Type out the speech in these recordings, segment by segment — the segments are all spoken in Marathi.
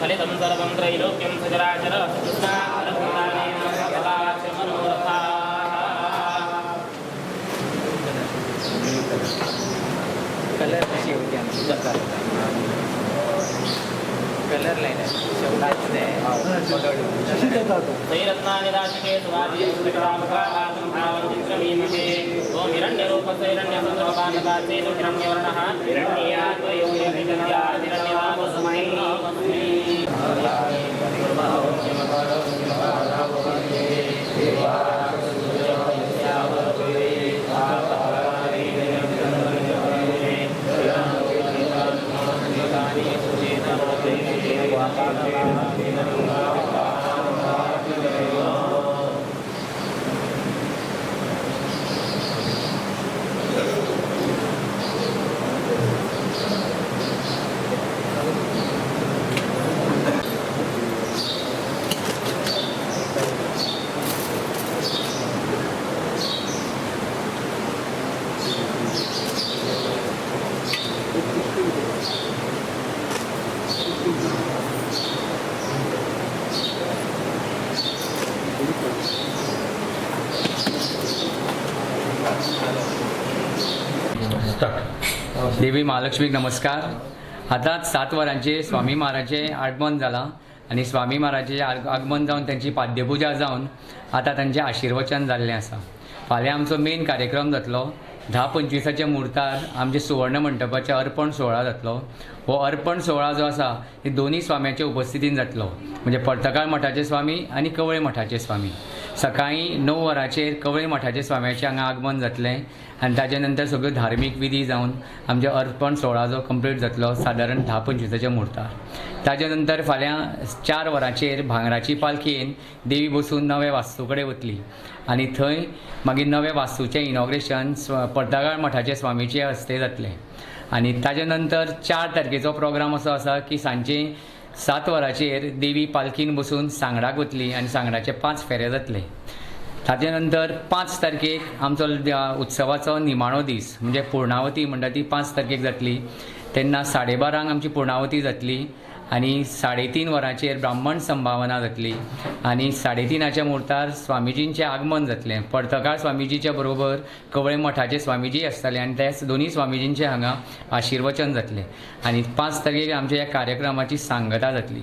फलितं सर्वं त्रैलोक्यं सचराचर कलर कशी होती आमची कलर लाईन आहे सैरत्नानि दाशिके सुवादी सुकटामकामातं भावं चित्रमीमहे ओम हिरण्यरूपसैरण्यसंद्रपानदासेन हिरण्यवर्णः हिरण्याद्वयो यभिद्या हिरण्यनामस्मै देवी महालक्ष्मीक नमस्कार. आतांच 7 वरांचे स्वामी महाराजांचे आगमन जाला आणि स्वामी महाराजांचे आगमन जावन त्यांची पाद्यपुजा जावन आता त्यांचे आशीर्वचन जाल्लें आसा. फाल्यां आमचो मेन कार्यक्रम जातलो 10:25 मुहूर्तार आमचे सुवर्ण मंडपाचे अर्पण सोहळा जातलो. हो अर्पण सोहळा जो आसा हे दोन्ही स्वाम्यांच्या उपस्थितीन जातलो, म्हणजे पर्तकाळ मठाचे स्वामी आणि कवळे मठाचे स्वामी. सकाळी 9 वरांचेर कवळे मठाचे स्वाम्याचे हांगा आगमन जातलें आणि ताजे नंतर सगळ्यो धार्मीक विधी जावन आमचे अर्पण सोहळा जो कंप्लीट जातलो सादारण 10:25 मुहूर्तार. ताजे नंतर फाल्यां 4 वरांचेर भांगराची पालखीन देवी बसून नवे वास्तू कडेन वतली आणि थंय मागीर नवे वास्तूचें इनॉग्रेशन पर्तगाळ मठाचे स्वामीचे हस्ते जातलें. आणि ताजे नंतर 4 तारखेचो प्रोग्राम असो आसा की सांजे 7 वरांचेर देवी पालखीन बसून सांगडाक वतली आणि सांगडाचे 5 फेरे जातले. ताजे नंतर 5 तारखेक आमचो उत्सवाचो निमाणो दीस म्हणजे पूर्णावती म्हणटा ती 5 तारखेक जातली. तेन्ना 12:30 आमची पूर्णावती जातली आणि 3:30 वरांचेर ब्राह्मण संभावना जातली आणि 3:30 मुहूर्तार स्वामीजींचें आगमन जातलें. पर्तकाळ स्वामीजीच्या बरोबर कवळे मठाचे स्वामीजी आसतले आणि त्या दोन्ही स्वामीजींचे हांगा आशीर्वचन जातलें आणि 5 तारखेक आमच्या ह्या कार्यक्रमाची सांगता जातली.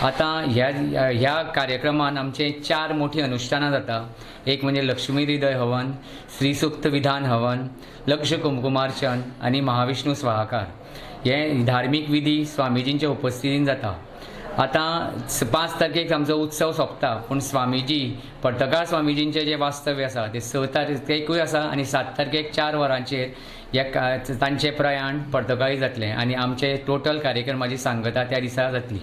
आतां ह्या कार्यक्रमान आमचे 4 मोठी अनुष्ठानां जाता. एक म्हणजे लक्ष्मी हृदय हवन, श्रीसुक्त विधान हवन, लक्ष कुमकुमार्चन आणि महाविष्णू स्वाहाकार हे धार्मिक विधी स्वामीजींच्या उपस्थितीन जाता. आतां 5 तारखेक आमचो उत्सव सोंपता, पूण स्वामीजी पर्तकाळ स्वामीजींचे जे वास्तव्य आसा ते 6 तारखेकूय आसा आणि 7 तारखेक 4 वरांचेर तांचे प्रयाण पर्तगाळी जातलें आणि आमचे टोटल कार्यक्रमाची सांगता त्या दिसा जातली.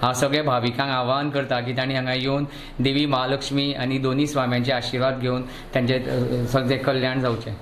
हांव सगळे भाविकांक आवाहन करता की तांणी हांगा येवन देवी महालक्ष्मी आणि दोन्ही स्वाम्यांचे आशिर्वाद घेवन तांचे सगळें कल्याण जावचें.